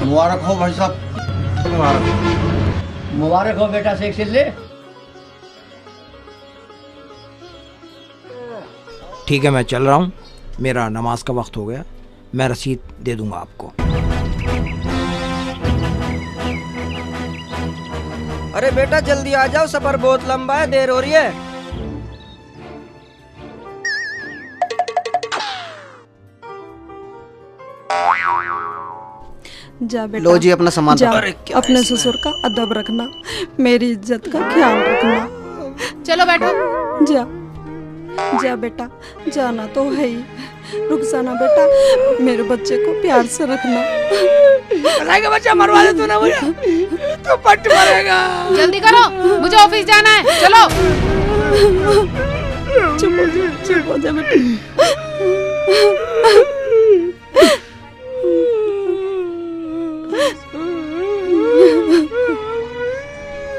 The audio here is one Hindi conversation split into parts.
मुबारक हो भाई साहब। मुबारक हो बेटा, शेख से ले। ठीक है, मैं चल रहा हूँ, मेरा नमाज का वक्त हो गया, मैं रसीद दे दूंगा आपको। अरे बेटा जल्दी आ जाओ, सफर बहुत लंबा है, देर हो रही है। जा बेटा, लो जी अपना सामान। जा, अपने ससुर का अदब रखना, मेरी इज्जत का ख्याल रखना। चलो बैठो। जा जा बेटा, जाना तो है ही। रुक जाना बेटा, मेरे बच्चे को प्यार से रखना। का बच्चा मरवा दे तूने मुझे, तो पट मरेगा। जल्दी करो, मुझे ऑफिस जाना है, चलो। चुप हो जा बेटा।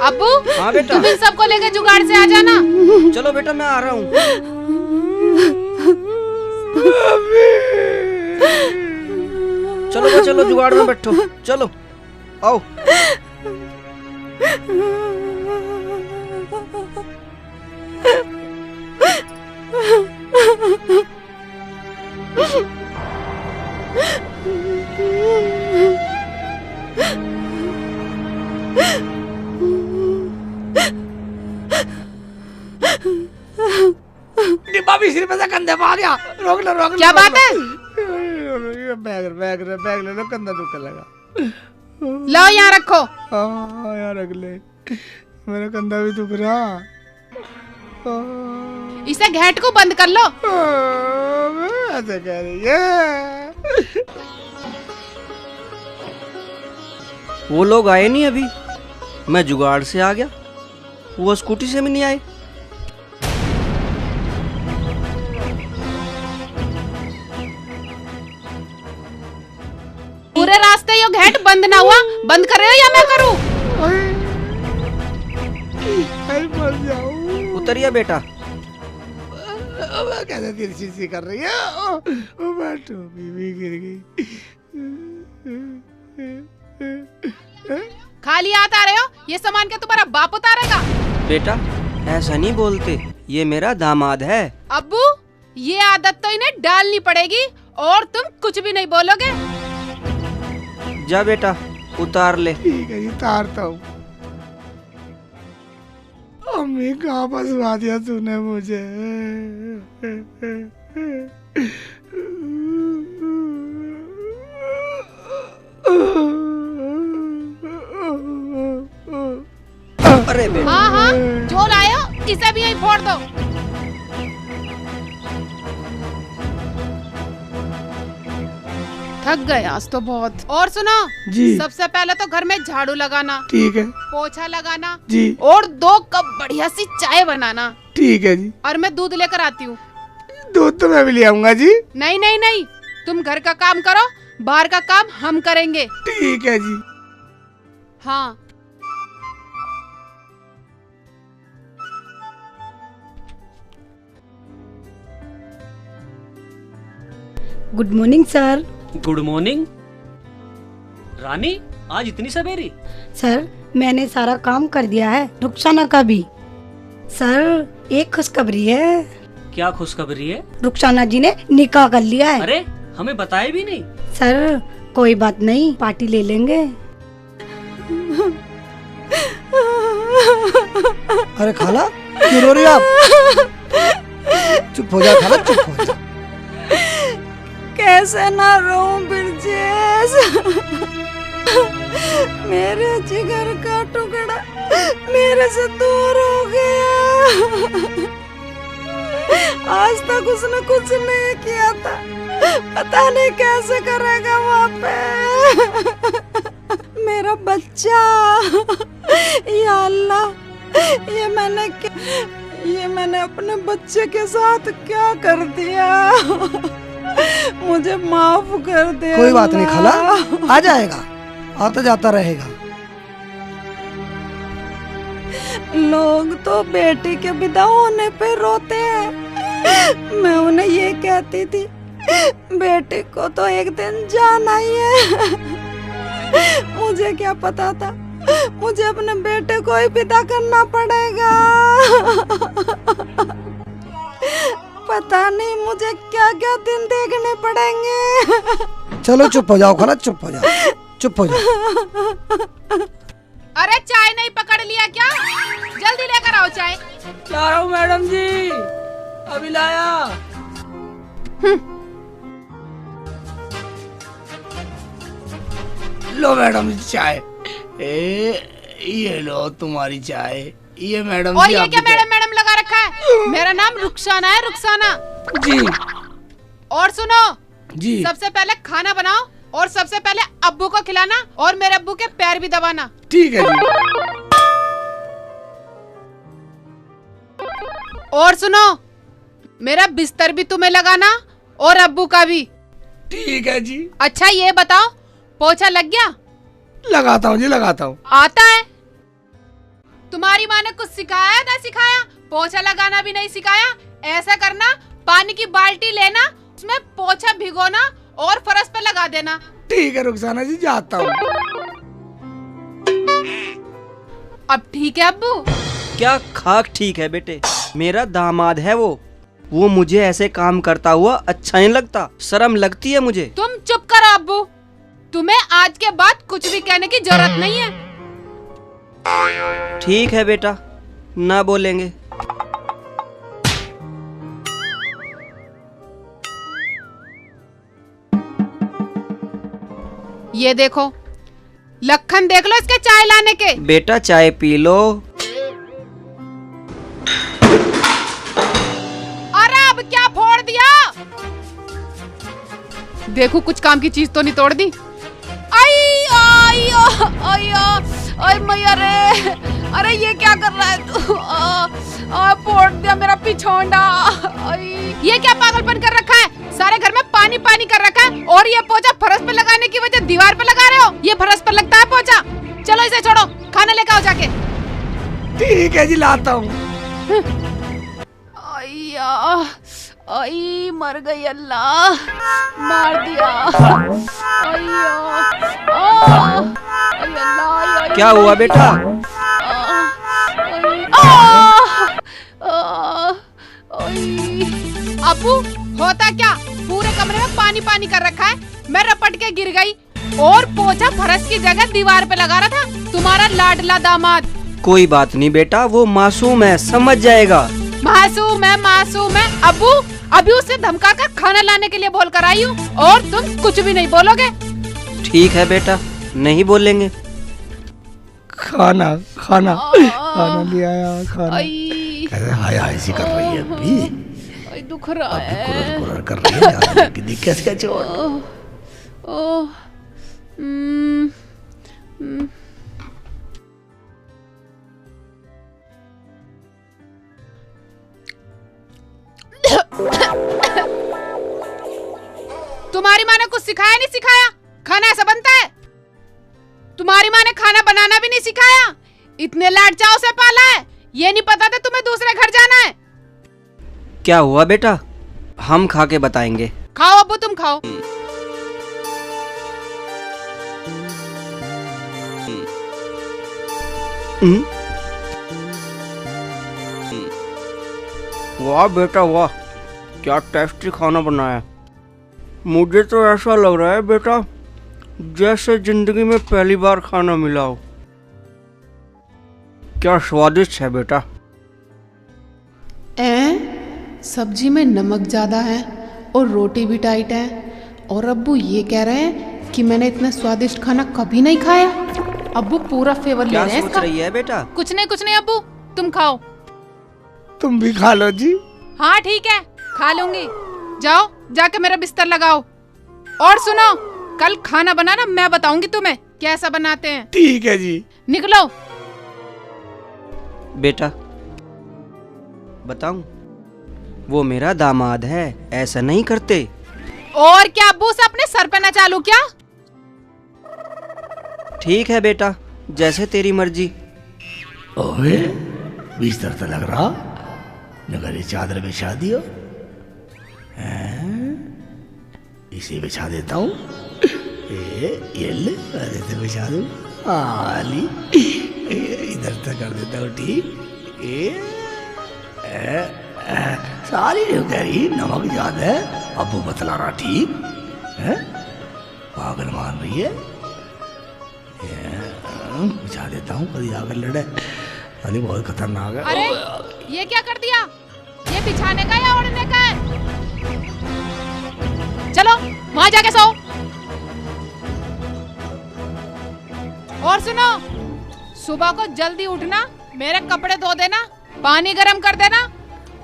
अब्बू, हाँ बेटा। तुम इन सबको लेकर जुगाड़ से आ जाना। चलो बेटा मैं आ रहा हूँ। चलो चलो जुगाड़ में बैठो, चलो आओ। डिब्बा भी सिर पे से कंधे पे आ गया। रोक लो रोक लो। क्या बात है? बैग ले लो, कंधा दुखने लगा। लो यहाँ रखो। हाँ यार अगले, मेरा कंधा भी दुख रहा। इसे घेट को बंद कर लो। ऐसे कह रही है। वो लोग आए नहीं अभी, मैं जुगाड़ से आ गया, वो स्कूटी से भी नहीं आए। पूरे रास्ते ये घेट बंद ना हुआ, बंद कर रहे हो या मैं करूं? मर जाऊं। उतरिए बेटा। कैसे तिरछी सी कर रही है। ओ टोपी भी गिर गई। खाली हाथ आ रहे हो? ये सामान क्या तुम्हारा बाप उतारेगा? बेटा ऐसा नहीं बोलते, ये मेरा दामाद है। अब्बू, ये आदत तो इन्हें डालनी पड़ेगी और तुम कुछ भी नहीं बोलोगे। जा बेटा उतार ले। ठीक है जी, उतारता हूँ। अम्मी कहाँ फंसवा दिया तूने मुझे। अरे बेटा। हाँ हाँ, जो लाए हो इसे भी यहीं फोड़ दो। थक गए आज तो बहुत। और सुनो जी। सबसे पहले तो घर में झाड़ू लगाना, ठीक है पोछा लगाना जी, और 2 कप बढ़िया सी चाय बनाना। ठीक है जी। और मैं दूध लेकर आती हूँ। दूध तो मैं भी ले आऊंगा जी। नहीं नहीं नहीं, तुम घर का काम करो, बाहर का काम हम करेंगे। ठीक है जी। हाँ। Good morning sir. Good morning Rani, आज इतनी सवेरी? सर मैंने सारा काम कर दिया है, रुखसाना का भी। सर एक खुशखबरी है। क्या खुशखबरी है? रुखसाना जी ने निकाह कर लिया है। अरे हमें बताया भी नहीं। सर कोई बात नहीं, पार्टी ले लेंगे। अरे खाला क्यों रो रही हो आप? चुप हो जा खाला, चुप हो जा। कैसे ना रोऊं ब्रजेश, मेरे जिगर का टुकड़ा मेरे से दूर हो गया। आज तक उसने कुछ नहीं किया था, पता नहीं कैसे करेगा वहाँ पे। मेरा बच्चा, या अल्लाह, ये मैंने अपने बच्चे के साथ क्या कर दिया। मुझे माफ कर दे। कोई बात नहीं खाला, आ जाएगा, आता जाता रहेगा। लोग तो बेटी के विदा होने पे रोते हैं, मैं उन्हें ये कहती थी बेटी को तो एक दिन जाना ही है। मुझे क्या पता था मुझे अपने बेटे को ही विदा करना पड़ेगा। पता नहीं मुझे क्या क्या दिन देखने पड़ेंगे। चलो चुप हो जाओ खाला, चुप हो जाओ, चुप हो जाओ। अरे चाय नहीं पकड़ लिया क्या? जल्दी लेकर आओ चाय। ला रहा हूँ मैडम जी, अभी लाया। लो मैडम जी चाय। ये लो तुम्हारी चाय। ये मैडम और जी ये क्या मैडम मैडम लगा रखा है? मेरा नाम रुखसाना है, रुखसाना जी। और सुनो जी सबसे पहले खाना बनाओ और सबसे पहले अब्बू को खिलाना और मेरे अब्बू के पैर भी दबाना। ठीक है जी। और सुनो मेरा बिस्तर भी तुम्हें लगाना और अब्बू का भी। ठीक है जी। अच्छा ये बताओ पोछा लग गया? लगाता हूँ जी, लगाता हूँ। आता है? तुम्हारी माँ ने कुछ सिखाया ना सिखाया? पोछा लगाना भी नहीं सिखाया। ऐसा करना, पानी की बाल्टी लेना, उसमें पोछा भिगोना और फर्श पे लगा देना। ठीक है रुखसाना जी, जाता हूँ। अब ठीक है अब्बू? क्या खाक ठीक है बेटे, मेरा दामाद है वो मुझे ऐसे काम करता हुआ अच्छा नहीं लगता, शर्म लगती है मुझे। तुम चुप करो अब्बू, तुम्हें आज के बाद कुछ भी कहने की जरूरत नहीं है। ठीक है बेटा, ना बोलेंगे। ये देखो लखन, देख लो इसके चाय लाने के। बेटा चाय पी लो। अरे अब क्या फोड़ दिया? देखो कुछ काम की चीज तो नहीं तोड़ दी। आई आई आई आई मैया रे, अरे ये क्या कर रहा है तू? फोड़ दिया मेरा पिछोंडा। ये क्या पागलपन कर रखा है? सारे घर में पानी पानी कर रखा है और ये पोछा फर्श पे लगाने की वजह दीवार पे लगा रहे हो। ये फर्श पर लगता है पोछा। चलो इसे छोड़ो, खाना लेकर आओ जाके। ठीक है जी, लाता हूँ। आई मर गई, अल्लाह मार दिया। क्या हुआ बेटा? अबू होता क्या, पूरे कमरे में पानी पानी कर रखा है। मैं रपट के गिर गई और पोछा फर्श की जगह दीवार पे लगा रहा था तुम्हारा लाडला दामाद। कोई बात नहीं बेटा, वो मासूम है, समझ जाएगा। मासूम है अबू, अभी उसे धमका कर खाना लाने के लिए बोल कर आई हूँ और तुम कुछ भी नहीं बोलोगे। ठीक है बेटा, नहीं बोलेंगे। खाना खाना खाना ले आया, खाना। कैसे हाय हाय सी कर रही है अभी? दुख रहा है। कुरर कर रही है, देख कैसे चोट। तुम्हारी माँ ने कुछ सिखाया नहीं सिखाया? खाना ऐसा बनता है? तुम्हारी माँ ने खाना बनाना भी नहीं सिखाया? इतने लाड चाव से पाला है, ये नहीं पता था तुम्हें दूसरे घर जाना है? क्या हुआ बेटा, हम खा के बताएंगे। खाओ अब्बू, तुम खाओ। वाह बेटा वाह, क्या टेस्टी खाना बनाया। मुझे तो ऐसा लग रहा है बेटा जैसे जिंदगी में पहली बार खाना मिला हो। क्या स्वादिष्ट है बेटा। सब्जी में नमक ज्यादा है और रोटी भी टाइट है, और अब्बू ये कह रहे हैं कि मैंने इतना स्वादिष्ट खाना कभी नहीं खाया। अब्बू पूरा फेवर ले रहे हैं इसका। क्या सोच रही है बेटा? कुछ नहीं अब्बू, तुम खाओ। तुम भी खा लो जी। हाँ ठीक है, खा लूंगी। जाओ जाके मेरा बिस्तर लगाओ। और सुनो, कल खाना बनाना मैं बताऊंगी तुम्हें कैसा बनाते हैं। ठीक है जी। निकलो। बेटा बताऊं, वो मेरा दामाद है, ऐसा नहीं करते। और क्या अब्बू से अपने सर पे न चालू क्या? ठीक है बेटा, जैसे तेरी मर्जी। ओए बिस्तर तो लग रहा, नगर चादर बिछा दियो। इसे बिछा देता हूँ। ये ले, अरे तो बिछा दूं। आली इधर तक कर देता हूँ ठीक। सारी जो कह रही नमक ज्यादा है, अबू बतला रहा ठीक है, पागल मान रही है। बिछा देता हूँ, कभी आकर लड़े, अरे बहुत खतरनाक है। अरे ये क्या कर दिया? ये बिछाने का या ओढ़ने का है? चलो वहां जाके सो। और सुनो, सुबह को जल्दी उठना, मेरे कपड़े धो देना, पानी गर्म कर देना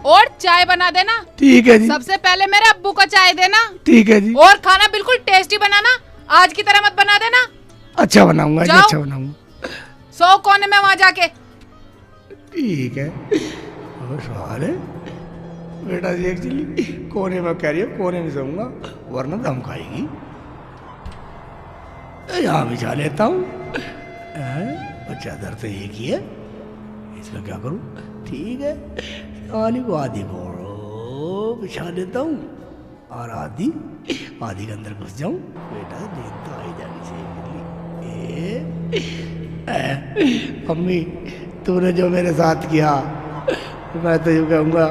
और चाय बना देना। ठीक है जी। सबसे पहले मेरे अब्बू को चाय देना। ठीक है जी। और खाना बिल्कुल टेस्टी बनाना, आज की तरह मत बना देना। अच्छा बनाऊंगा जी, अच्छा बनाऊंगा। सो कोने में वहां जाके। ठीक है। और सवाल है बेटा जी, एक्चुअली कोने में कह रही है, कोने में सोऊंगा वरना दम खाएगी। यहाँ बिछा लेता हूँ। चादर तो एक ही है, इसका क्या करूँ? ठीक है, आली को आधी को बिछा लेता हूँ और आधी के अंदर घुस जाऊँ। बेटा नींद तो आई जानी चाहिए। अम्मी तूने जो मेरे साथ किया, मैं तो यूँ कहूँगा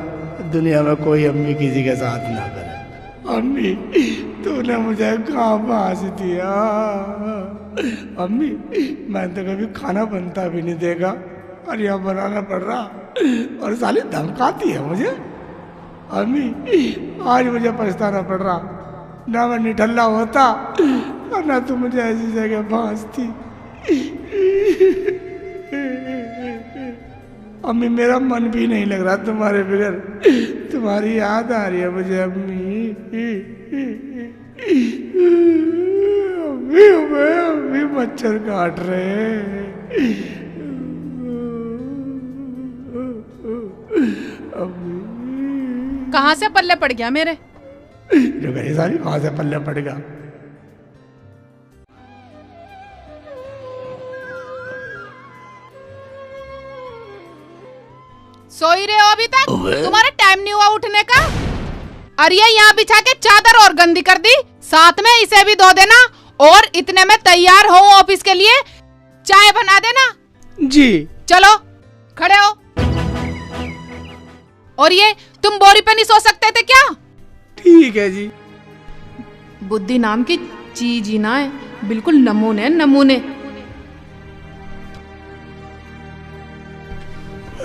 दुनिया में कोई अम्मी किसी के साथ ना करे। अम्मी तूने मुझे कहाँ फांस दिया। अम्मी मैं तो कभी खाना बनता भी नहीं देखा और यहाँ बनाना पड़ रहा, और साली धमकाती है मुझे। अम्मी आज मुझे पछताना पड़ रहा, ना मैं निठल्ला होता और ना तू मुझे ऐसी जगह फांसती। अम्मी मेरा मन भी नहीं लग रहा तुम्हारे बगैर, तुम्हारी याद आ रही है मुझे अम्मी। अम्मी अम्मी मच्छर काट रहे। कहाँ से पल्ले पड़ गया मेरे? जो कही सारी कहाँ से पल्ले पड़ गया? सोई रहे हो अभी तक? तुम्हारा टाइम नहीं हुआ उठने का? अरे यहाँ बिछा के चादर और गंदी कर दी, साथ में इसे भी धो देना और इतने में तैयार हो ऑफिस के लिए। चाय बना देना। जी। चलो खड़े हो। और ये तुम बोरी पे नहीं सो सकते थे क्या? ठीक है जी। बुद्धि नाम की चीज ही ना है, बिल्कुल नमूने नमूने।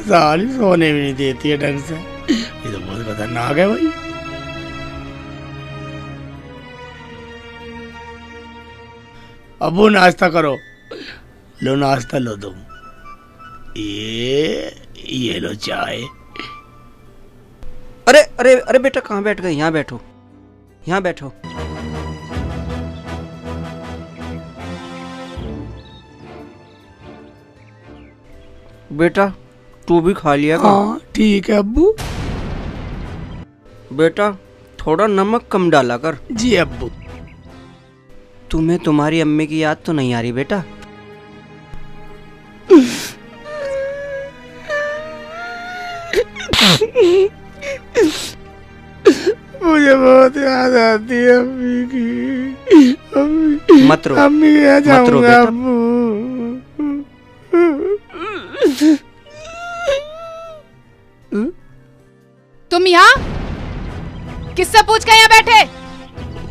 साली सोने भी नहीं देती है ढंग से, ये तो बहुत खतरनाक है भाई। अबू नाश्ता करो, लो नाश्ता लो तुम। ये लो चाय। अरे अरे अरे बेटा कहाँ बैठ गए? यहाँ बैठो, यहाँ बैठो। बेटा तू भी खा लिया का? हाँ ठीक है अब्बू। बेटा थोड़ा नमक कम डाला कर। जी अब्बू। तुम्हें तुम्हारी अम्मी की याद तो नहीं आ रही बेटा? मुझे बहुत याद आती है अम्मी की। अम्मी मत रो, अम्मी के मत रो जाऊंगा बेटा। अब्बू। तुम यहाँ किससे पूछ के यहाँ बैठे?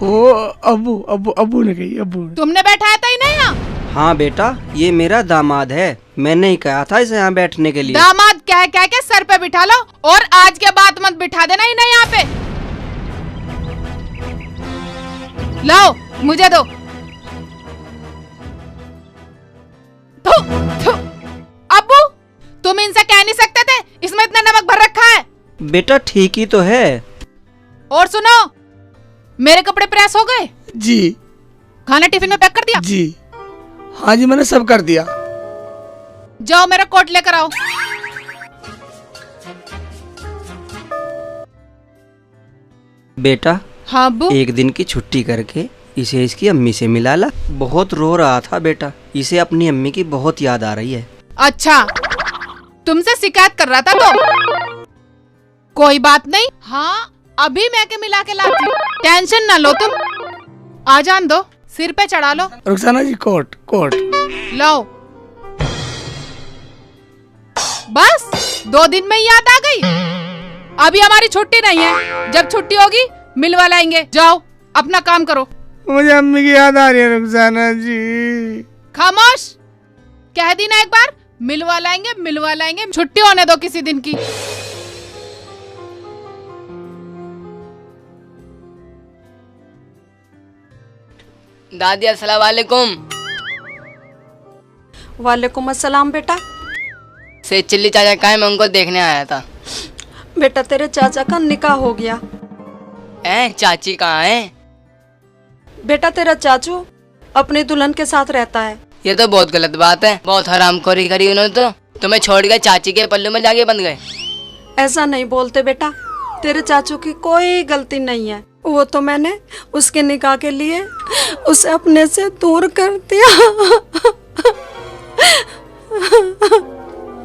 ओ अब्बू अब्बू अब्बू ने कही, अब्बू ने। तुमने बैठाया था ही नहीं यहाँ? हाँ बेटा ये मेरा दामाद है, मैंने ही कहा था इसे यहाँ बैठने के लिए। दामाद कह कह के सर पे बिठा लो और आज के बाद मत बिठा देना ही नहीं यहाँ पे। लाओ मुझे दो। थू, थू। अब्बू तुम इनसे कह नहीं सकते थे इसमें इतना नमक भर रखा है? बेटा ठीक ही तो है। और सुनो, मेरे कपड़े प्रेस हो गए? जी। खाना टिफिन में पैक कर दिया? जी हाँ जी मैंने सब कर दिया। जाओ मेरा कोट लेकर आओ। बेटा हाँ अब्बू। एक दिन की छुट्टी करके इसे इसकी अम्मी से मिला ला। बहुत रो रहा था बेटा, इसे अपनी अम्मी की बहुत याद आ रही है। अच्छा तुमसे शिकायत कर रहा था तो? कोई बात नहीं, हाँ अभी मैं के मिला के लाती हूँ, टेंशन ना लो तुम। आ जान दो, सिर पे चढ़ा लो। रुखसाना जी कोट कोट। लो बस 2 दिन में याद आ गई। अभी हमारी छुट्टी नहीं है, जब छुट्टी होगी मिलवा लाएंगे। जाओ अपना काम करो। मुझे अम्मी की याद आ रही है रुखसाना जी। खामोश, कह दी ना एक बार, मिलवा लाएंगे। छुट्टी होने दो किसी दिन की। दादी अस्सलाम वालेकुम। वालेकुम अस्सलाम बेटा। से चिल्ली चाचा कहाँ है? मैं उनको देखने आया था। बेटा तेरे चाचा का निकाह हो गया। चाची कहाँ है? बेटा तेरा चाचू अपनी दुल्हन के साथ रहता है। ये तो बहुत गलत बात है, बहुत हरामखोरी करी उन्होंने तो। तुम्हें छोड़ कर चाची के पल्लू में जाके बंध गए। ऐसा नहीं बोलते बेटा, तेरे चाचू की कोई गलती नहीं है। वो तो मैंने उसके निकाह के लिए उसे अपने से दूर कर दिया।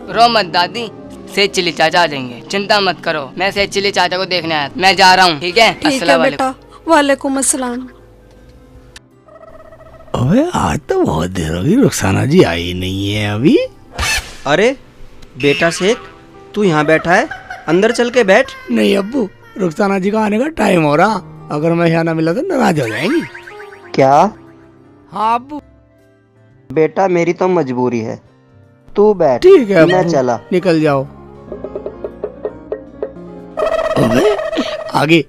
रो मत दादी, सेठ चिल्ली चाचा आ जाएंगे, चिंता मत करो। मैं सेठ चिल्ली चाचा को देखने आया, मैं जा रहा हूँ। ठीक है? ठीक है बेटा। वालेकुम अस्सलाम। अबे आज तो बहुत देर हो गई, रुखसाना जी आई नहीं है अभी। अरे बेटा शेख, तू यहाँ बैठा है, अंदर चल के बैठ। नहीं अब्बू, रुखसाना जी का आने का टाइम हो रहा, अगर मैं यहाँ ना मिला तो नाराज हो जाएंगी। क्या? हाँ अब्बू। बेटा मेरी तो मजबूरी है, तू बैठ। ठीक है मैं अब्बू, चला। निकल जाओ। अबे आगे।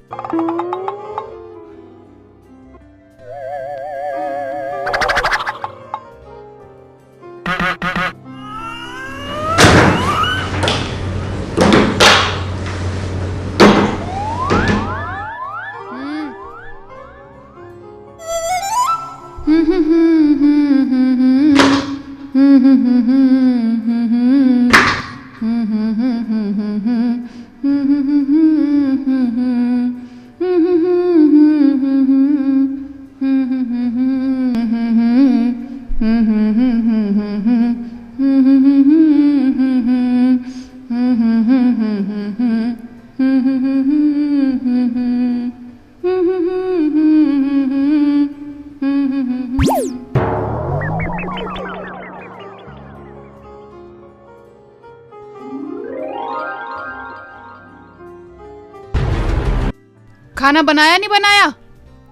खाना बनाया नहीं बनाया?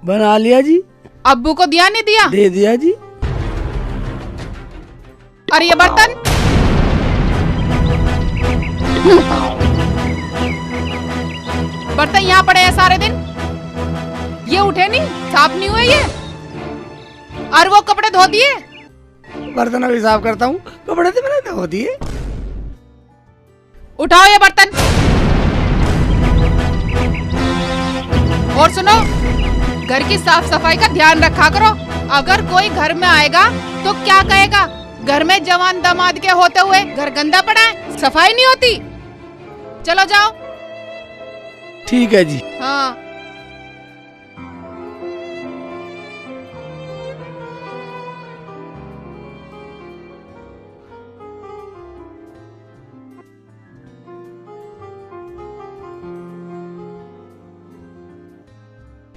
बना लिया जी। अब्बू को दिया नहीं दिया? दे दिया जी। और ये बर्तन? बर्तन यहाँ पड़े हैं सारे दिन, ये उठे नहीं, साफ नहीं हुए ये। और वो कपड़े धो दिए? बर्तन अभी साफ करता हूँ, कपड़े तो मैंने धो दिए। उठाओ ये बर्तन। और सुनो, घर की साफ सफाई का ध्यान रखा करो। अगर कोई घर में आएगा तो क्या कहेगा? घर में जवान दामाद के होते हुए घर गंदा पड़ा है, सफाई नहीं होती। चलो जाओ। ठीक है जी। हाँ।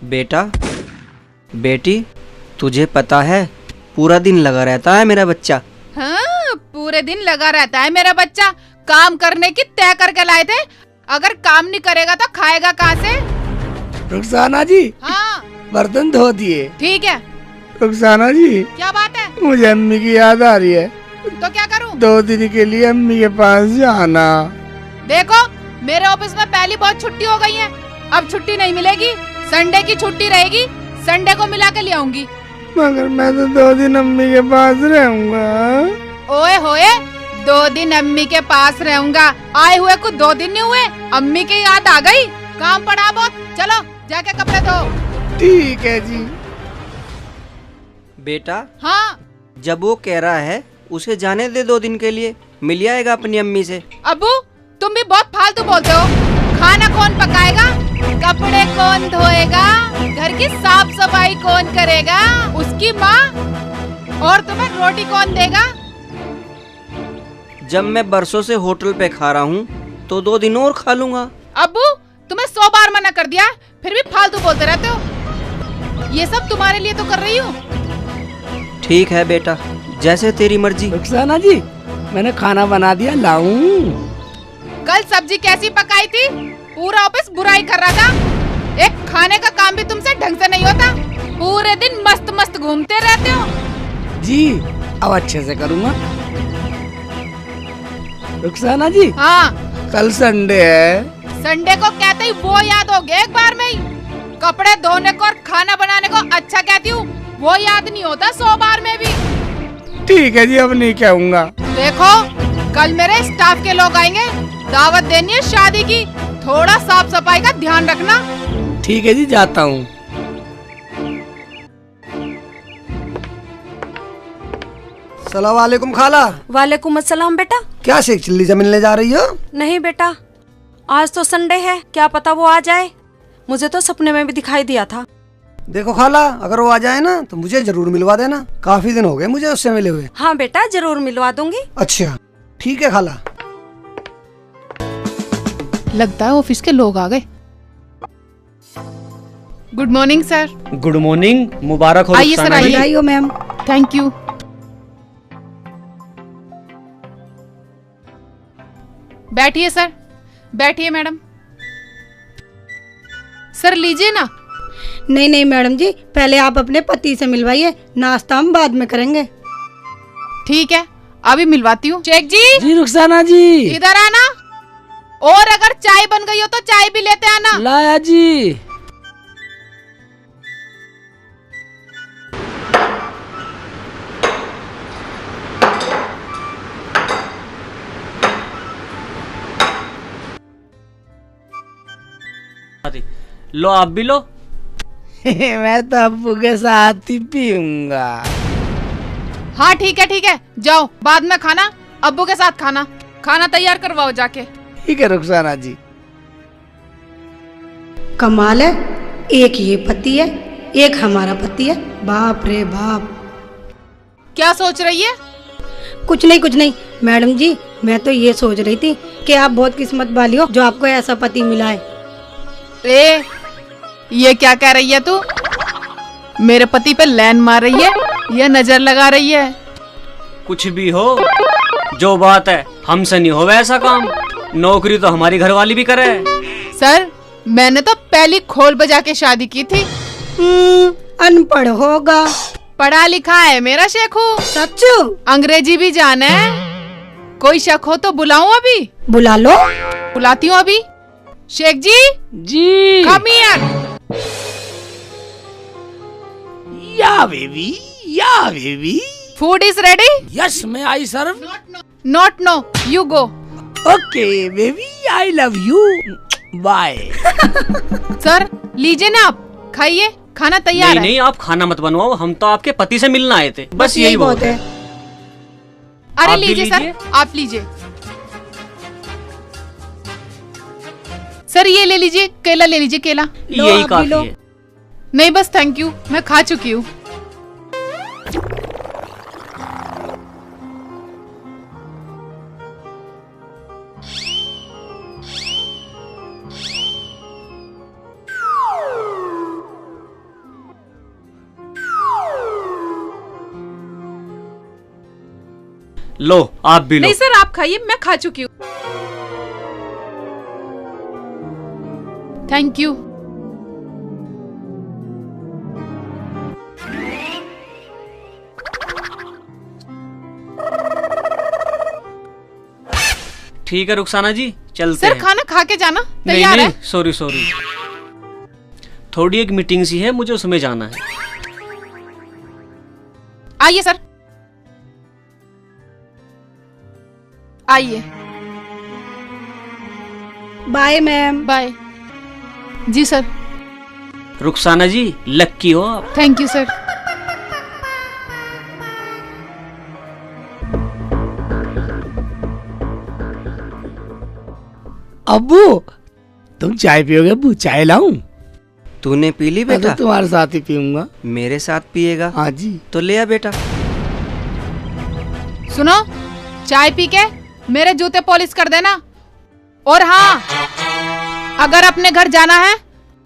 बेटा, बेटी, तुझे पता है पूरा दिन लगा रहता है मेरा बच्चा। हाँ, पूरे दिन लगा रहता है मेरा बच्चा। काम करने की तय करके लाए थे, अगर काम नहीं करेगा तो खाएगा कहाँ से? रुखसाना जी। हाँ, बर्तन धो दिए। ठीक है। रुखसाना जी, क्या बात है? मुझे अम्मी की याद आ रही है, तो क्या करूँ? 2 दिन के लिए अम्मी के पास जाना। देखो, मेरे ऑफिस में पहली बहुत छुट्टी हो गई है, अब छुट्टी नहीं मिलेगी। संडे की छुट्टी रहेगी, संडे को मिला के ले आऊंगी। मगर मैं तो 2 दिन अम्मी के पास रहूंगा। ओए होए, 2 दिन अम्मी के पास रहूंगा? आए हुए कुछ 2 दिन नहीं हुए, अम्मी की याद आ गई। काम पड़ा बहुत, चलो जाके कपड़े धो। ठीक है जी। बेटा, हाँ, जब वो कह रहा है उसे जाने दे, 2 दिन के लिए मिल आएगा अपनी अम्मी से। अब्बू तुम भी बहुत फालतू बोलते हो। खाना कौन पकाएगा? कपड़े कौन धोएगा? घर की साफ सफाई कौन करेगा? उसकी माँ। और तुम्हें रोटी कौन देगा? जब मैं बरसों से होटल पे खा रहा हूँ तो 2 दिन और खा लूंगा। अब्बू तुम्हें 100 बार मना कर दिया, फिर भी फालतू बोलते रहते हो। ये सब तुम्हारे लिए तो कर रही हूँ, ठीक है बेटा, जैसे तेरी मर्जी। रुखसाना जी, मैंने खाना बना दिया, लाऊं? कल सब्जी कैसी पकाई थी? पूरा ऑफिस बुराई कर रहा था। एक खाने का काम भी तुमसे ढंग से नहीं होता। पूरे दिन मस्त मस्त घूमते रहते हो। जी, अब अच्छे से करूँगा। रुखसाना जी, हाँ, कल संडे है। संडे को कहते ही वो याद हो गया एक बार में ही। कपड़े धोने को और खाना बनाने को अच्छा कहती हूँ, वो याद नहीं होता 100 बार में भी। ठीक है जी, अब नहीं कहूँगा। देखो, कल मेरे स्टाफ के लोग आएंगे, दावत देनी है शादी की। थोड़ा साफ सफाई का ध्यान रखना। ठीक है जी, जाता हूँ। सलाम वालेकुम खाला। वालेकुम अस्सलाम बेटा। क्या शेख चिल्ली से मिलने जा रही हो? नहीं बेटा, आज तो संडे है, क्या पता वो आ जाए। मुझे तो सपने में भी दिखाई दिया था। देखो खाला, अगर वो आ जाए ना तो मुझे जरूर मिलवा देना। काफी दिन हो गए मुझे उससे मिले हुए। हाँ बेटा, जरूर मिलवा दूंगी। अच्छा ठीक है खाला। लगता है ऑफिस के लोग आ गए। Good morning sir. Good morning, मुबारक हो। आइए सर, आइए। बधाई हो मैम। Thank you. बैठिए सर, बैठिए मैडम। सर लीजिए ना। नहीं नहीं मैडम जी, पहले आप अपने पति से मिलवाइए, नाश्ता हम बाद में करेंगे। ठीक है, अभी मिलवाती हूँ। शेख जी। जी रुखसाना जी। इधर आना। और अगर चाय बन गई हो तो चाय भी लेते आना। लाया जी। लो आप भी लो। मैं तो अब्बू के साथ ही पीऊंगा। हाँ ठीक है, जाओ, बाद में खाना अब्बू के साथ खाना। खाना तैयार करवाओ जाके। ठीक है रुखसाना जी। कमाल है, एक ये पति है, एक हमारा पति है। बाप रे बाप। क्या सोच रही है? कुछ नहीं मैडम जी, मैं तो ये सोच रही थी कि आप बहुत किस्मत वाली हो जो आपको ऐसा पति मिला है। ए, ये क्या कह रही है तू? मेरे पति पे लाइन मार रही है या नजर लगा रही है? कुछ भी हो, जो बात है हमसे नहीं हो वैसा काम। नौकरी तो हमारी घरवाली भी करे। सर, मैंने तो पहली खोल बजा के शादी की थी। अनपढ़ होगा। पढ़ा लिखा है मेरा शेखू। सच? अंग्रेजी भी जाने। कोई शक हो तो बुलाऊं अभी? बुला लो। बुलाती हूँ अभी। शेख जी। जी। Come here. Yeah baby. Food is ready. Yes, मैं I serve. Not no, you go. Okay baby, I love you, bye. Sir लीजिए ना, आप खाइए, खाना तैयार है। नहीं, आप खाना मत बनवाओ, हम तो आपके पति से मिलना आए थे, बस यही बहुत है। अरे लीजिए सर, आप लीजिए। सर ये ले लीजिए, केला ले लीजिए, केला। यही काफी है। नहीं बस थैंक यू, मैं खा चुकी हूँ। लो आप भी लो। नहीं सर, आप खाइए, मैं खा चुकी हूँ। Thank you. ठीक है रुखसाना जी, चलते सर हैं। खाना खा के जाना, तैयार है। सॉरी थोड़ी एक मीटिंग सी है, मुझे उसमें जाना है। आइए सर, आइए। Bye ma'am. बाय। जी सर। रुखसाना जी, लक्की हो आप। Thank you sir. अब्बू, तुम चाय पियोगे? अब्बू चाय लाऊं? तूने पी ली बेटा? तो तुम्हारे साथ ही पीऊंगा। मेरे साथ पिएगा? हाँ जी। तो ले आ बेटा। सुनो, चाय पी के मेरे जूते पॉलिश कर देना। और हाँ, अगर अपने घर जाना है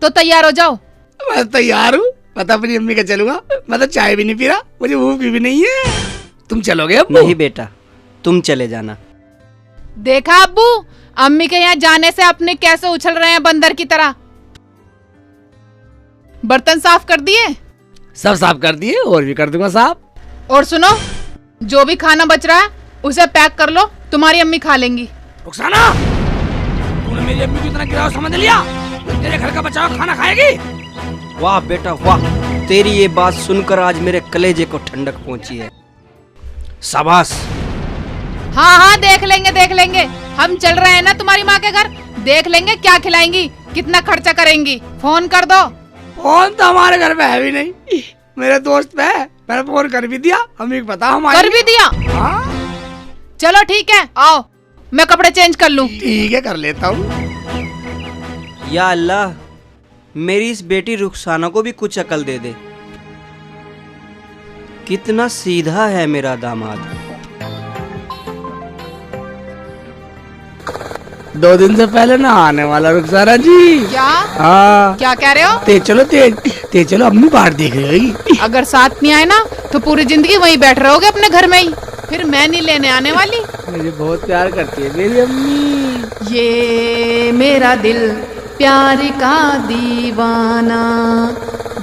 तो तैयार हो जाओ। मैं तैयार हूँ। मैं तो अपनी अम्मी का चलूंगा। मैं तो चाय भी नहीं पी रहा, मुझे भूख भी नहीं है। तुम चलोगे अब्बू? नहीं बेटा, तुम चले जाना। देखा अब्बू, अम्मी के यहाँ जाने से अपने कैसे उछल रहे हैं बंदर की तरह। बर्तन साफ कर दिए? सब साफ कर दिए, और भी कर दूंगा साफ। और सुनो, जो भी खाना बच रहा है उसे पैक कर लो, तुम्हारी अम्मी खा लेंगी। रुखसाना, तूने मेरी अम्मी को इतना गिराव समझ लिया? तेरे घर का बचा हुआ खाना खाएगी? वाह बेटा वाह, तेरी ये बात सुनकर आज मेरे कलेजे को ठंडक पहुंची है। शाबाश। हाँ हाँ, देख लेंगे। हम चल रहे हैं ना तुम्हारी माँ के घर, देख लेंगे क्या खिलाएंगी, कितना खर्चा करेंगी। फोन कर दो। फोन तो हमारे घर पे है भी नहीं, मेरे दोस्त पे है। मैंने फोन कर भी दिया, अम्मी को पता हम कर भी दिया? हाँ। चलो ठीक है, आओ मैं कपड़े चेंज कर लूं। ठीक है, कर लेता हूँ। या अल्लाह, मेरी इस बेटी रुखसाना को भी कुछ अकल दे दे। कितना सीधा है मेरा दामाद। 2 दिन से पहले ना आने वाला रुखसाना जी। क्या? हाँ। क्या कह रहे हो? तेज चलो, अम्मी बाहर देख रही होगी। अगर साथ नहीं आए ना तो पूरी जिंदगी वहीं बैठ रहोगे अपने घर में ही, फिर मैं नहीं लेने आने वाली। मुझे बहुत प्यार करती है मेरी अम्मी। ये मेरा दिल प्यार का दीवाना,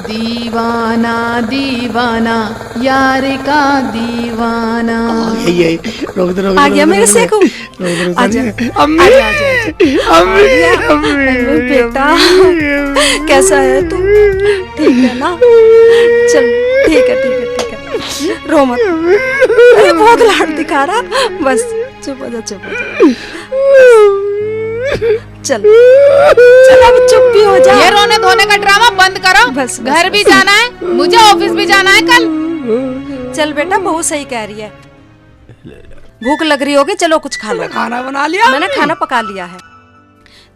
दीवाना दीवाना, यार का दीवाना। रोक दो। आ गया मेरे सेकू। अम्मी, बेटा कैसा है तू? ठीक है ना? चल ठीक है, रो मत। अरे बहुत लाड दिखा रहा, बस चुप हो जा। चल अब चुप भी हो जा। ये रोने धोने का ड्रामा बंद करो। बस घर भी जाना है मुझे, ऑफिस भी जाना है कल। चल बेटा, बहू सही कह रही है। भूख लग रही होगी, चलो कुछ खा लो। खाना बना लिया? मैंने खाना पका लिया है।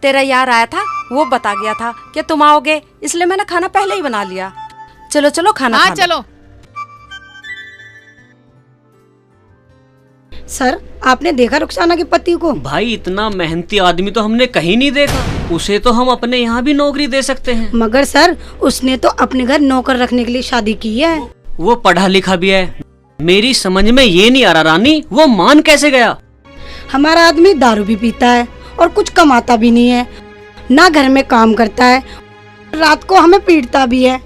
तेरा यार आया था, वो बता गया था कि तुम आओगे, इसलिए मैंने खाना पहले ही बना लिया। चलो खाना खा लो। चलो। सर, आपने देखा रुखसाना के पति को? भाई इतना मेहनती आदमी तो हमने कहीं नहीं देखा। उसे तो हम अपने यहाँ भी नौकरी दे सकते हैं। मगर सर, उसने तो अपने घर नौकर रखने के लिए शादी की है। वो पढ़ा लिखा भी है। मेरी समझ में ये नहीं आ रहा रानी, वो मान कैसे गया? हमारा आदमी दारू भी पीता है और कुछ कमाता भी नहीं है, ना घर में काम करता है, रात को हमें पीटता भी है।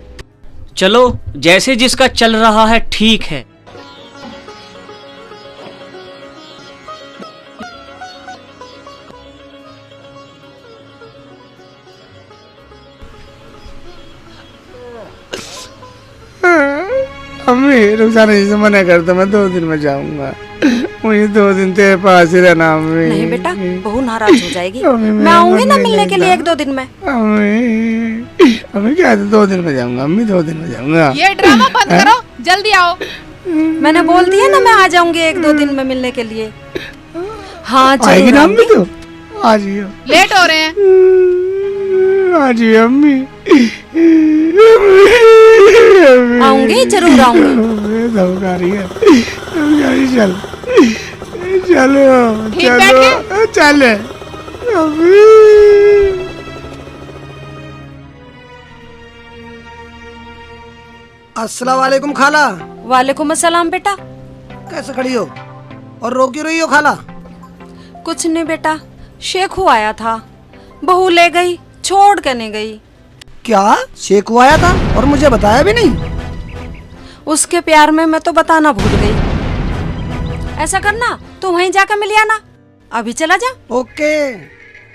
चलो, जैसे जिसका चल रहा है ठीक है। अम्मी, रुखसाना जी से मना कर दो, मैं 2 दिन में जाऊंगा। मुझे 2 दिन तेरे पास ही रहना अम्मी। नहीं बेटा, बहू नाराज हो जाएगी। मैं आऊंगी ना मिलने के लिए 1-2 दिन में। अम्मी क्या 2 दिन में जाऊंगा अम्मी, 2 दिन में जाऊंगा। ये ड्रामा बंद करो, जल्दी आओ। मैंने बोल दिया ना, मैं आ जाऊंगी 1-2 दिन में मिलने के लिए। हाँ आएगी ना अम्मी? तो आ जाइयो। लेट हो रहे हैं। आ जाइए अम्मी। आऊंगी, जरूर आऊंगी। धमका रही है। चल चलो। अस्सलाम वालेकुम खाला। वालेकुम अस्सलाम बेटा। कैसे खड़ी हो और रो क्यों रही हो खाला? कुछ नहीं बेटा, शेखू आया था, बहू ले गई, छोड़ के नहीं गई। क्या शेखू आया था और मुझे बताया भी नहीं? उसके प्यार में मैं तो बताना भूल गई। ऐसा करना, तू वहीं जाकर मिल आना। अभी चला जा। ओके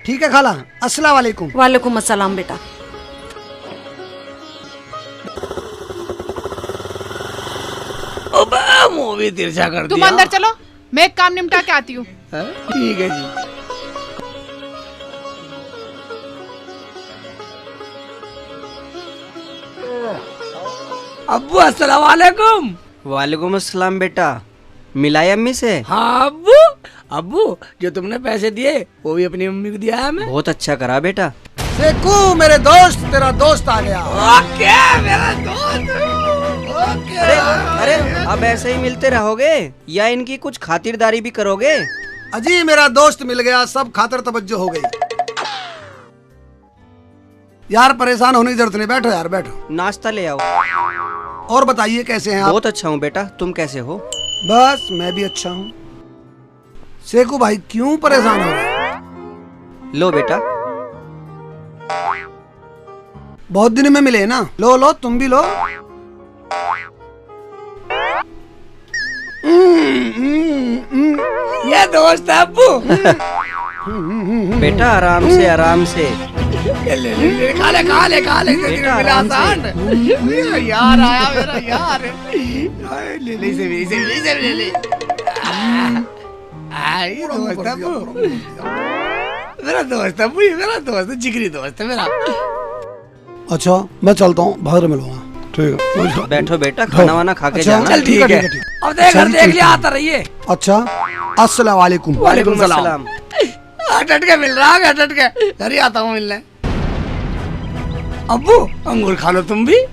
ठीक है खाला। अस्सलाम वालेकुम। वालेकुम अस्सलाम बेटा। मूवी तिरछा कर तुम दिया। अंदर चलो, मैं एक काम निपटा के आती हूँ। ठीक है जी। अब्बू अस्सलाम वालेकुम। वालेकुम अस्सलाम बेटा, मिलाए अम्मी से? हाँ अब्बू जो तुमने पैसे दिए वो भी अपनी मम्मी को दिया है मैं। बहुत अच्छा करा बेटा। शेखू मेरे दोस्त, तेरा दोस्त आ गया। ओके मेरा दोस्त। अरे अब ऐसे ही मिलते रहोगे या इनकी कुछ खातिरदारी भी करोगे? अजी मेरा दोस्त मिल गया, सब खातर तवज्जो हो गई। यार परेशान होने की जरूरत नहीं, बैठो यार बैठो। नाश्ता ले आओ। और बताइए कैसे हैं आप? बहुत अच्छा हूँ बेटा, तुम कैसे हो? बस मैं भी अच्छा हूँ। शेखू भाई क्यों परेशान हो रहे हैं? लो बेटा। बहुत दिन में मिले ना, लो लो तुम भी लो। ये दोस्त है अब्बू। बेटा आराम से आराम से। ले ले ले, खा ले खा ले खा ले। बेटा आराम से। यार आया मेरा यार। ले ले इसे ले ले। ये दोस्त है अब्बू, मेरा दोस्त है अब्बू, ये मेरा दोस्त है, जिगरी दोस्त है मेरा। अच्छा मैं चलता हूँ, बाहर मिलूंगा। ठीक है बैठो बेटा, खाना वाना खा के अच्छा, जाना। चल ठीक है। अब देख लिया, आता रहिए। अच्छा अस्सलाम वालेकुम। वालेकुम सलाम। हटट के मिल रहा है, हटट के घर ही आता हूँ मिलने। अब्बू अंगूर खा लो तुम भी।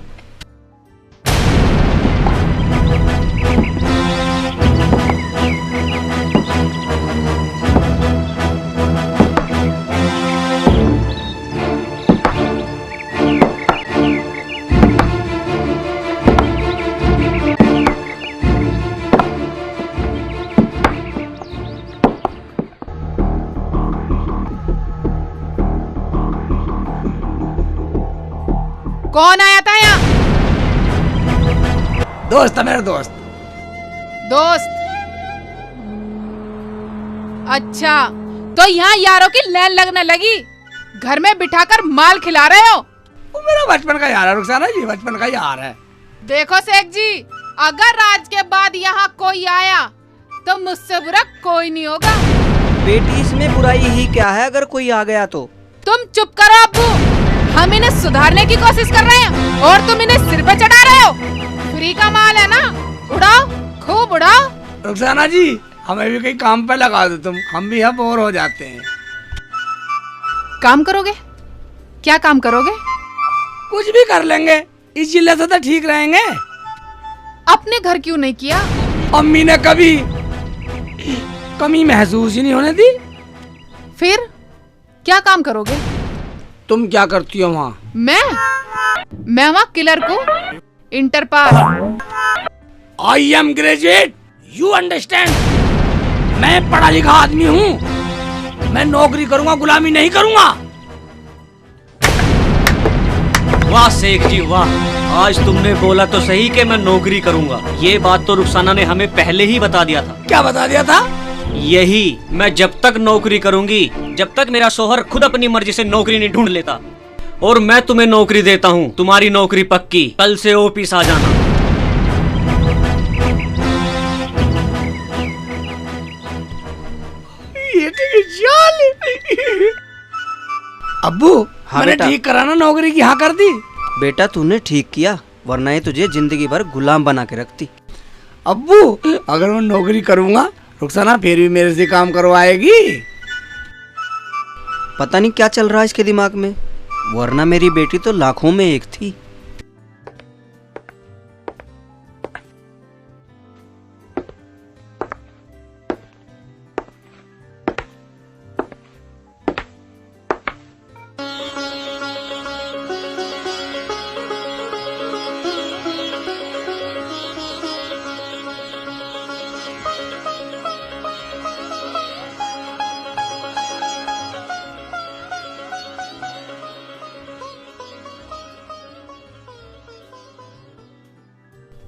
कौन आया था यहाँ? दोस्त है मेरा दोस्त। दोस्त? अच्छा, तो यहाँ यारों की लाइन लगने लगी। घर में बिठाकर माल खिला रहे हो? वो मेरा बचपन का यार है रुखसाना जी, बचपन का यार है। देखो शेख जी, अगर आज के बाद यहाँ कोई आया तो मुझसे बुरा कोई नहीं होगा। बेटी इसमें बुराई ही क्या है अगर कोई आ गया तो? तुम चुप करो अब्बू, हम इन्हें सुधारने की कोशिश कर रहे हैं और तुम इन्हें सिर पे चढ़ा रहे हो। फ्री का माल है ना, उड़ाओ खूब उड़ाओ। रुखसाना जी हमें भी कहीं काम पे लगा दो तुम, हम भी यहाँ बोर हो जाते हैं। काम करोगे? क्या काम करोगे? कुछ भी कर लेंगे, इस जिले से तो ठीक रहेंगे। अपने घर क्यों नहीं किया? अम्मी ने कभी कमी महसूस ही नहीं होने दी। फिर क्या काम करोगे? तुम क्या करती हो वहाँ? मैं वहाँ किलर को inter pass. I am graduate, you understand. मैं पढ़ा लिखा आदमी हूँ, मैं नौकरी करूँगा, गुलामी नहीं करूँगा। वाह शेख जी वाह, आज तुमने बोला तो सही कि मैं नौकरी करूंगा। ये बात तो रुखसाना ने हमें पहले ही बता दिया था। क्या बता दिया था? यही, मैं जब तक नौकरी करूंगी, जब तक मेरा शोहर खुद अपनी मर्जी से नौकरी नहीं ढूंढ लेता। और मैं तुम्हें नौकरी देता हूँ, तुम्हारी नौकरी पक्की, कल से ऑफिस आ जाना। ये अब्बू हाँ मैंने बेटा। ठीक करा ना, नौकरी की हाँ कर दी। बेटा तूने ठीक किया, वरना ये तुझे जिंदगी भर गुलाम बना के रखती। अब्बू अगर मैं नौकरी करूँगा रुखसाना फिर भी मेरे से काम करवाएगी। पता नहीं क्या चल रहा है इसके दिमाग में, वरना मेरी बेटी तो लाखों में एक थी।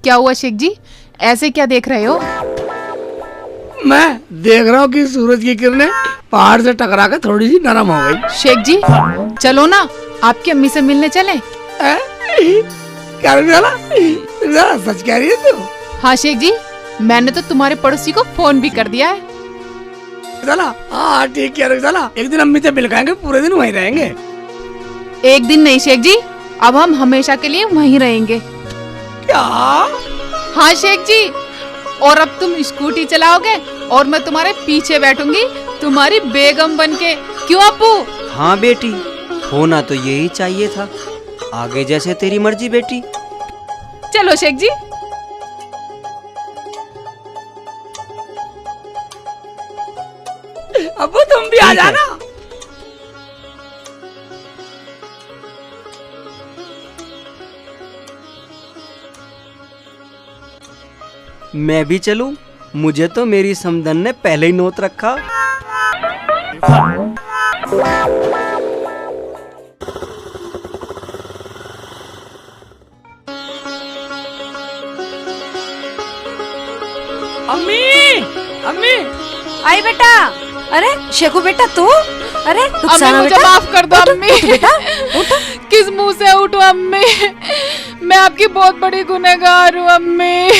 क्या हुआ शेख जी, ऐसे क्या देख रहे हो? मैं देख रहा हूँ कि सूरज की किरणें पहाड़ से टकरा कर थोड़ी सी नरम हो गई। शेख जी चलो ना, आपकी अम्मी से मिलने चलें। क्या सच कह रही है तू? हाँ शेख जी, मैंने तो तुम्हारे पड़ोसी को फोन भी कर दिया है। चला हाँ ठीक है, चला एक दिन अम्मी से मिल खाएंगे, पूरे दिन वहीं रहेंगे। एक दिन नहीं शेख जी, अब हम हमेशा के लिए वहीं रहेंगे। क्या? हाँ शेख जी, और अब तुम स्कूटी चलाओगे और मैं तुम्हारे पीछे बैठूंगी, तुम्हारी बेगम बनके। क्यों अप्पू? हाँ बेटी, होना तो यही चाहिए था। आगे जैसे तेरी मर्जी बेटी। चलो शेख जी। अब्बू तुम भी आ जाना। मैं भी चलूं? मुझे तो मेरी समधन ने पहले ही नोट रखा। अम्मी अम्मी आई बेटा। अरे शेखू बेटा तू? अरे अम्मी रुखसाना मुझे बेटा, माफ कर दो उठ, अम्मी। उठ बेटा उठ। किस मुंह से उठूं अम्मी? मैं आपकी बहुत बड़ी गुनहगार हूँ अम्मी।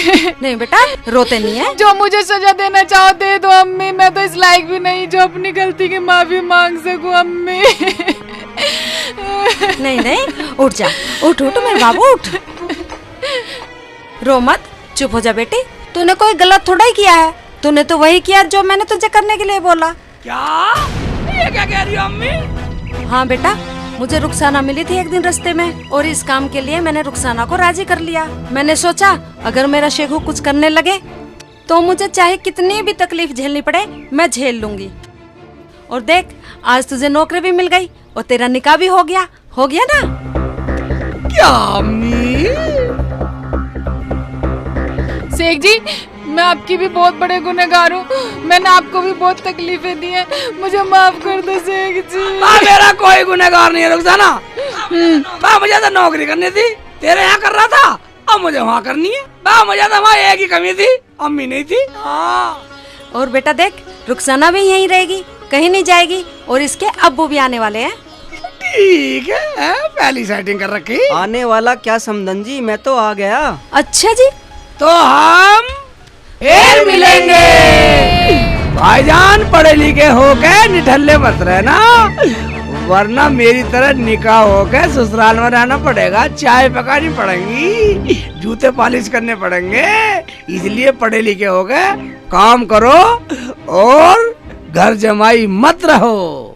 नहीं बेटा रोते नहीं है। जो मुझे सजा देना चाहो दे दो अम्मी, मैं तो इस लायक भी नहीं जो अपनी गलती की माफी मांग सकूं अम्मी। नहीं नहीं उठ जा, उठ उठ मेरे बाबू उठ। रो मत, चुप हो जा बेटी। तूने कोई गलत थोड़ा ही किया है, तूने तो वही किया जो मैंने तुझे करने के लिए बोला। क्या ये क्या कह रही हो अम्मी? हाँ बेटा, मुझे रुखसाना मिली थी एक दिन रास्ते में और इस काम के लिए मैंने रुखसाना को राजी कर लिया। मैंने सोचा अगर मेरा शेखू कुछ करने लगे तो मुझे चाहे कितनी भी तकलीफ झेलनी पड़े मैं झेल लूंगी। और देख आज तुझे नौकरी भी मिल गई और तेरा निकाह भी हो गया ना? क्या अम्मी? शेख जी मैं आपकी भी बहुत बड़े गुनहगार हूँ, मैंने आपको भी बहुत तकलीफें दी हैं, मुझे माफ कर दो शेख जी। मेरा कोई गुनहगार नहीं है रुखसाना। मुझे तो नौकरी करनी थी, तेरे यहाँ कर रहा था, अब मुझे वहाँ करनी है। मुझे तो वहाँ एक ही कमी थी, अम्मी नहीं थी। और बेटा देख रुखसाना भी यहीं रहेगी, कहीं नहीं जाएगी और इसके अब्बू भी आने वाले हैं। ठीक है, पहली सेटिंग कर रखी। आने वाला क्या समधन जी, मैं तो आ गया। अच्छा जी, तो हम फिर मिलेंगे। भाईजान पढ़े लिखे होके निठल्ले मत रहना, वरना मेरी तरह निकाह होके ससुराल में रहना पड़ेगा। चाय पकानी पड़ेगी, जूते पॉलिश करने पड़ेंगे, इसलिए पढ़े लिखे होके काम करो और घर जमाई मत रहो।